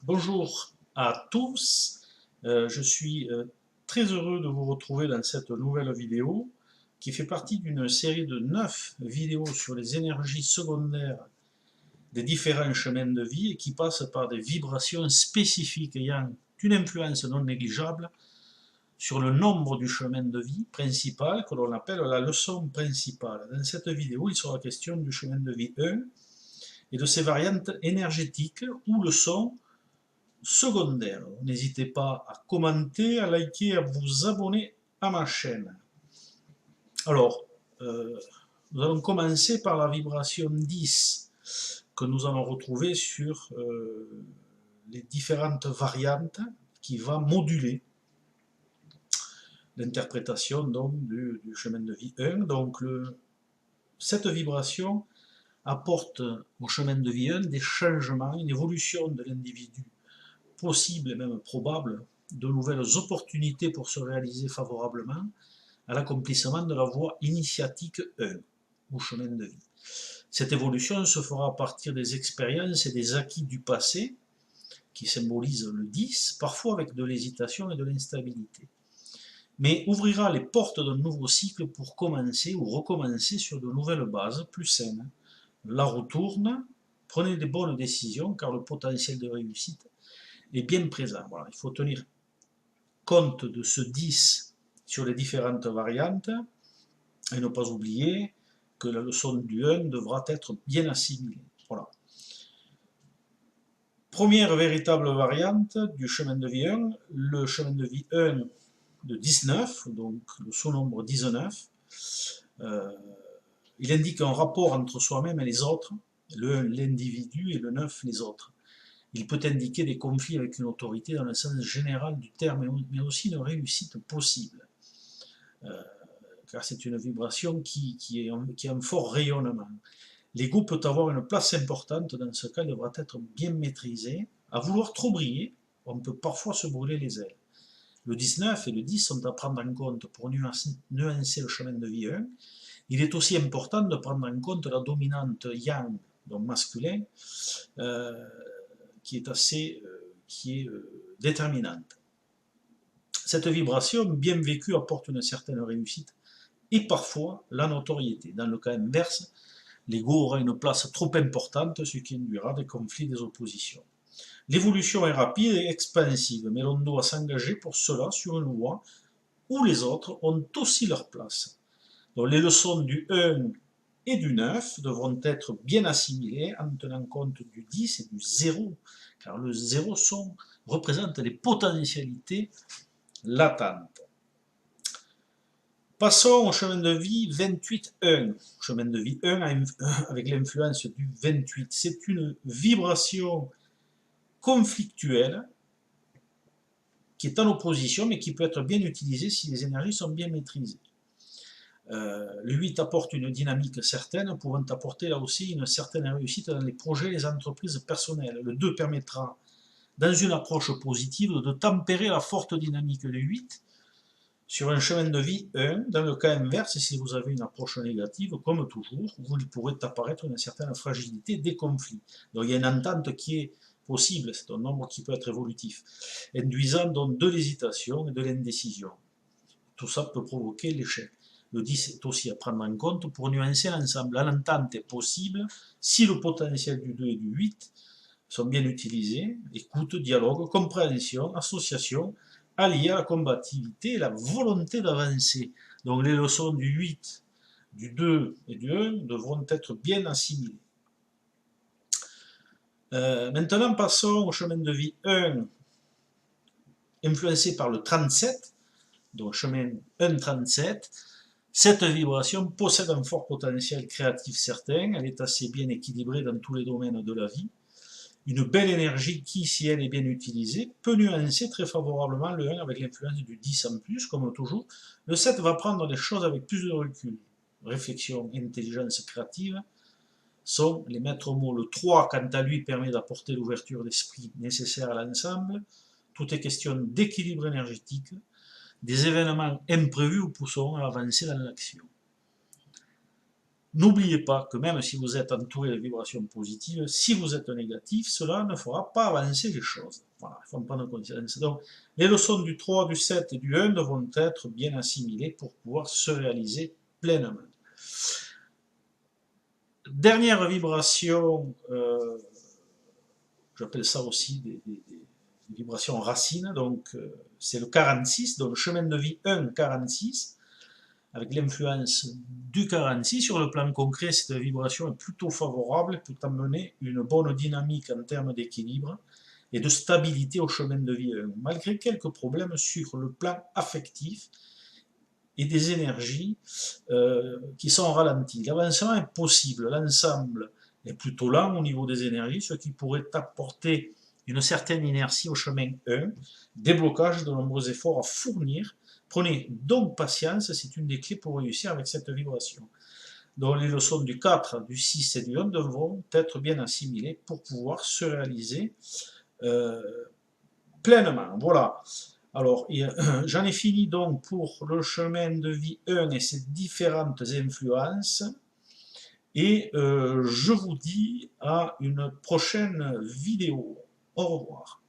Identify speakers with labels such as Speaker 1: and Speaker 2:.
Speaker 1: Bonjour à tous, je suis très heureux de vous retrouver dans cette nouvelle vidéo qui fait partie d'une série de 9 vidéos sur les énergies secondaires des différents chemins de vie et qui passent par des vibrations spécifiques ayant une influence non négligeable sur le nombre du chemin de vie principal que l'on appelle la leçon principale. Dans cette vidéo, il sera question du chemin de vie 1 et de ses variantes énergétiques ou leçons secondaire. N'hésitez pas à commenter, à liker et à vous abonner à ma chaîne. Alors, nous allons commencer par la vibration 10 que nous allons retrouver sur les différentes variantes qui va moduler l'interprétation du chemin de vie 1. Donc cette vibration apporte au chemin de vie 1 des changements, une évolution de l'individu possible et même probable, de nouvelles opportunités pour se réaliser favorablement à l'accomplissement de la voie initiatique 1, ou chemin de vie. Cette évolution se fera à partir des expériences et des acquis du passé, qui symbolisent le 10, parfois avec de l'hésitation et de l'instabilité, mais ouvrira les portes d'un nouveau cycle pour commencer ou recommencer sur de nouvelles bases plus saines. La roue tourne, prenez des bonnes décisions car le potentiel de réussite est bien présent. Voilà, il faut tenir compte de ce 10 sur les différentes variantes et ne pas oublier que la leçon du 1 devra être bien assimilée. Voilà. Première véritable variante du chemin de vie 1, le chemin de vie 1 de 19, donc le sous-nombre 19. Il indique un rapport entre soi-même et les autres, le 1 l'individu et le 9 les autres. Il peut indiquer des conflits avec une autorité dans le sens général du terme, mais aussi une réussite possible. Car c'est une vibration qui a un fort rayonnement. L'ego peut avoir une place importante, dans ce cas, il devra être bien maîtrisé. À vouloir trop briller, on peut parfois se brûler les ailes. Le 19 et le 10 sont à prendre en compte pour nuancer le chemin de vie 1. Il est aussi important de prendre en compte la dominante yang, donc masculin, qui est déterminante. Cette vibration bien vécue apporte une certaine réussite et parfois la notoriété. Dans le cas inverse, l'ego aura une place trop importante, ce qui induira des conflits, des oppositions. L'évolution est rapide et expansive, mais l'on doit s'engager pour cela sur une voie où les autres ont aussi leur place. Donc les leçons du 1 et du 9 devront être bien assimilées en tenant compte du 10 et du 0, car le 0 représente les potentialités latentes. Passons au chemin de vie 28-1. Chemin de vie 1 avec l'influence du 28. C'est une vibration conflictuelle qui est en opposition, mais qui peut être bien utilisée si les énergies sont bien maîtrisées. Le 8 apporte une dynamique certaine, pouvant apporter là aussi une certaine réussite dans les projets et les entreprises personnelles. Le 2 permettra, dans une approche positive, de tempérer la forte dynamique du 8 sur un chemin de vie 1. Dans le cas inverse, si vous avez une approche négative, comme toujours, il pourrait apparaître une certaine fragilité des conflits. Donc il y a une entente qui est possible, c'est un nombre qui peut être évolutif, induisant donc de l'hésitation et de l'indécision. Tout ça peut provoquer l'échec. Le 10 est aussi à prendre en compte pour nuancer l'ensemble. L'entente est possible si le potentiel du 2 et du 8 sont bien utilisés. Écoute, dialogue, compréhension, association, alliés à la combativité et la volonté d'avancer. Donc les leçons du 8, du 2 et du 1 devront être bien assimilées. Maintenant, passons au chemin de vie 1, influencé par le 37, donc chemin 1-37. Cette vibration possède un fort potentiel créatif certain, elle est assez bien équilibrée dans tous les domaines de la vie. Une belle énergie qui, si elle est bien utilisée, peut nuancer très favorablement le 1 avec l'influence du 10 en plus, comme toujours. Le 7 va prendre les choses avec plus de recul. Réflexion, intelligence créative sont les maîtres mots. Le 3, quant à lui, permet d'apporter l'ouverture d'esprit nécessaire à l'ensemble. Tout est question d'équilibre énergétique. Des événements imprévus vous pousseront à avancer dans l'action. N'oubliez pas que même si vous êtes entouré de vibrations positives, si vous êtes négatif, cela ne fera pas avancer les choses. Voilà, il faut en prendre conscience. Donc, les leçons du 3, du 7 et du 1 devront être bien assimilées pour pouvoir se réaliser pleinement. Dernière vibration, j'appelle ça aussi des vibrations racines, donc c'est le 46, donc le chemin de vie 1, 46, avec l'influence du 46. Sur le plan concret, cette vibration est plutôt favorable, peut amener une bonne dynamique en termes d'équilibre et de stabilité au chemin de vie 1, malgré quelques problèmes sur le plan affectif et des énergies qui sont ralenties. L'avancement est possible, l'ensemble est plutôt lent au niveau des énergies, ce qui pourrait apporter une certaine inertie au chemin 1, déblocage de nombreux efforts à fournir. Prenez donc patience, c'est une des clés pour réussir avec cette vibration. Donc les leçons du 4, du 6 et du 1 devront être bien assimilées pour pouvoir se réaliser pleinement. Voilà. Alors, j'en ai fini donc pour le chemin de vie 1 et ses différentes influences. Et je vous dis à une prochaine vidéo. Au revoir.